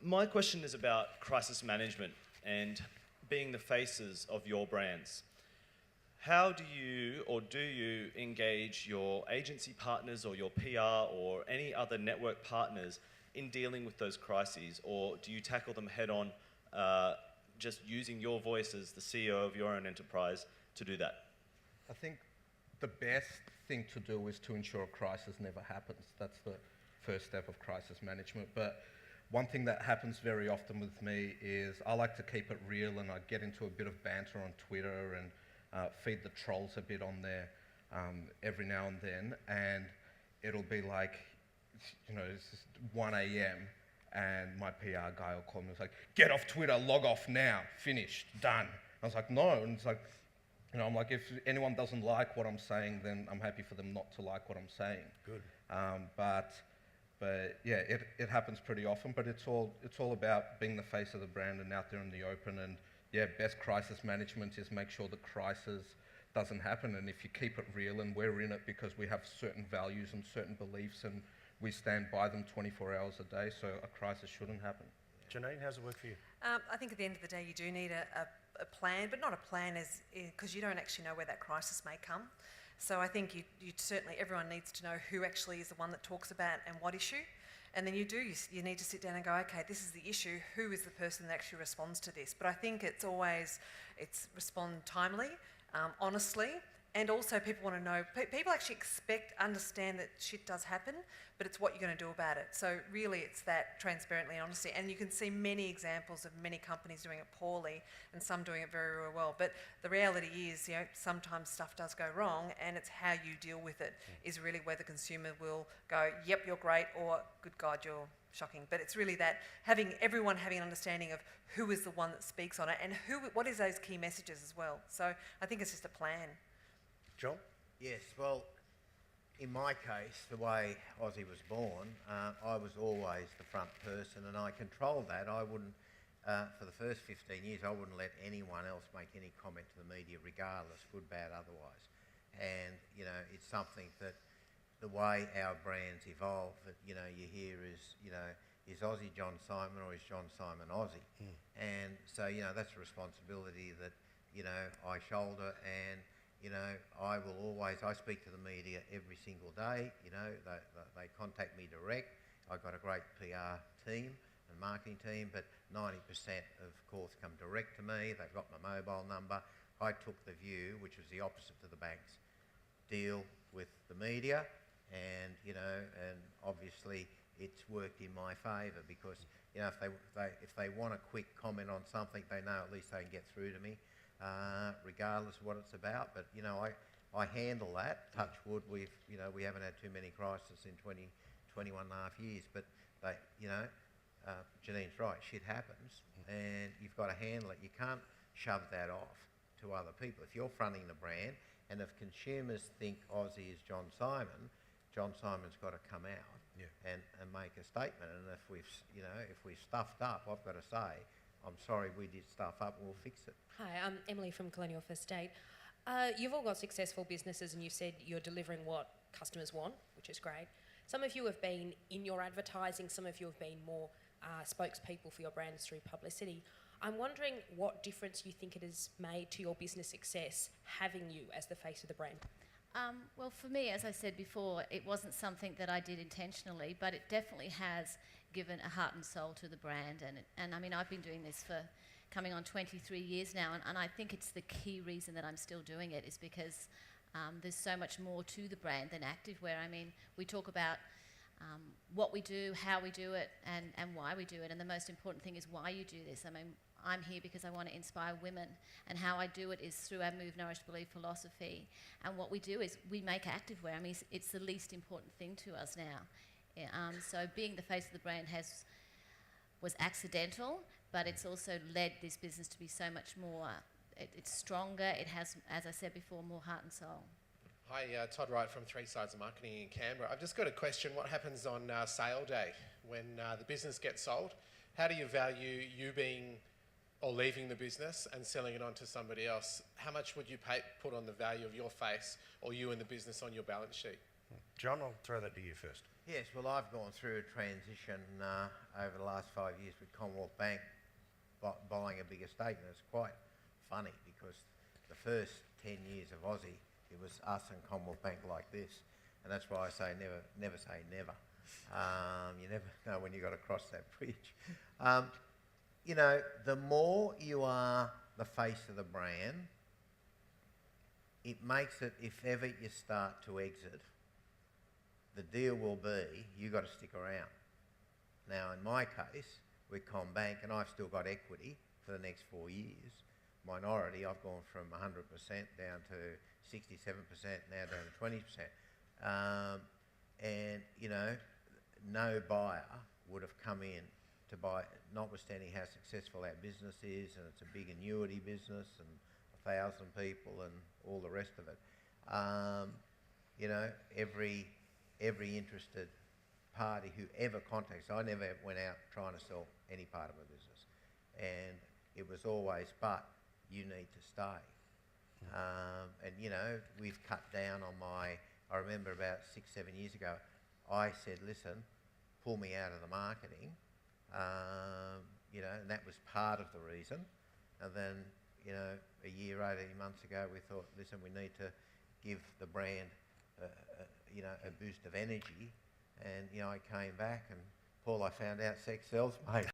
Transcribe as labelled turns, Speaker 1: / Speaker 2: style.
Speaker 1: My question is about crisis management and being the faces of your brands. How do you engage your agency partners or your PR or any other network partners in dealing with those crises, or do you tackle them head on, just using your voice as the CEO of your own enterprise to do that?
Speaker 2: I think the best thing to do is to ensure a crisis never happens. That's the first step of crisis management. But one thing that happens very often with me is I like to keep it real, and I get into a bit of banter on Twitter and feed the trolls a bit on there every now and then, and it'll be like, it's just 1 a.m. and my PR guy will call me and it's like, get off Twitter, log off now, finished, done. I was like, no, and it's like, I'm like, if anyone doesn't like what I'm saying, then I'm happy for them not to like what I'm saying.
Speaker 3: Good.
Speaker 2: But yeah, it happens pretty often, but it's all about being the face of the brand and out there in the open. And yeah, best crisis management is make sure the crisis doesn't happen. And if you keep it real, and we're in it because we have certain values and certain beliefs, and we stand by them 24 hours a day, so a crisis shouldn't happen.
Speaker 3: Janine, how's it work for you?
Speaker 4: I think at the end of the day, you do need a plan, but not a plan because you don't actually know where that crisis may come. So I think you certainly, everyone needs to know who actually is the one that talks about and what issue. And then you need to sit down and go, okay, this is the issue, who is the person that actually responds to this? But I think it's respond timely, honestly, and also people want to know, people actually understand that shit does happen, but it's what you're going to do about it. So really it's that transparently and honestly, and you can see many examples of many companies doing it poorly and some doing it very, very well. But the reality is, sometimes stuff does go wrong, and it's how you deal with it is really where the consumer will go, yep, you're great, or good God, you're shocking. But it's really that everyone having an understanding of who is the one that speaks on it and what is those key messages as well. So I think it's just a plan.
Speaker 3: John?
Speaker 5: Yes, well, in my case, the way Aussie was born, I was always the front person, and I controlled that. I wouldn't, for the first 15 years, I wouldn't let anyone else make any comment to the media, regardless, good, bad, otherwise. And, it's something that the way our brands evolve, that, you hear is Aussie John Simon or is John Simon Aussie? And so, that's a responsibility that, I shoulder, and I speak to the media every single day. They contact me direct. I've got a great PR team and marketing team, but 90% of calls come direct to me. They've got my mobile number. I took the view, which was the opposite to the banks, deal with the media, and and obviously it's worked in my favour because if they want a quick comment on something, they know at least they can get through to me. Regardless of what it's about, but I handle that. Touch wood, we haven't had too many crises in 21 and a half years. But Janine's right. Shit happens, and you've got to handle it. You can't shove that off to other people. If you're fronting the brand, and if consumers think Aussie is John Simon's got to come out and make a statement. And if we've stuffed up, I've got to say, I'm sorry, we did stuff up, we'll fix it.
Speaker 6: Hi, I'm Emily from Colonial First State. You've all got successful businesses, and you said you're delivering what customers want, which is great. Some of you have been in your advertising, some of you have been more spokespeople for your brands through publicity. I'm wondering what difference you think it has made to your business success having you as the face of the brand.
Speaker 7: Well, for me, as I said before, it wasn't something that I did intentionally, but it definitely has given a heart and soul to the brand. And I mean, I've been doing this for coming on 23 years now, and I think it's the key reason that I'm still doing it is because there's so much more to the brand than activewear. I mean, we talk about what we do, how we do it, and why we do it. And the most important thing is why you do this. I mean, I'm here because I want to inspire women, and how I do it is through our Move, Nourish, Believe philosophy. And what we do is we make activewear. I mean, it's the least important thing to us now. So being the face of the brand was accidental, but it's also led this business to be so much more, it's stronger, it has, as I said before, more heart and soul.
Speaker 8: Hi, Todd Wright from Three Sides of Marketing in Canberra. I've just got a question. What happens on sale day when the business gets sold? How do you value you being or leaving the business and selling it on to somebody else? How much would you put on the value of your face or you and the business on your balance sheet?
Speaker 3: John, I'll throw that to you first.
Speaker 5: Yes, well, I've gone through a transition over the last 5 years with Commonwealth Bank buying a big estate, and it's quite funny because the first 10 years of Aussie, it was us and Commonwealth Bank like this, and that's why I say never say never. You never know when you've got to cross that bridge. You know, the more you are the face of the brand, it makes it, if ever you start to exit, the deal will be you got to stick around. Now, in my case, with CommBank, and I've still got equity for the next 4 years. Minority, I've gone from 100% down to 67%, now down to 20%. And, you know, no buyer would have come in to buy, notwithstanding how successful our business is, and it's a big annuity business and 1,000 people and all the rest of it. You know, every interested party who ever contacts, I never went out trying to sell any part of my business, and it was always, but you need to stay. And you know, we've cut down on I remember about 6-7 years ago, I said, listen, pull me out of the marketing, you know, and that was part of the reason. And then, you know, a year, 18 months ago, we thought, listen, we need to give the brand, you know, a boost of energy. And, you know, I came back and, Paul, I found out sex sells, mate.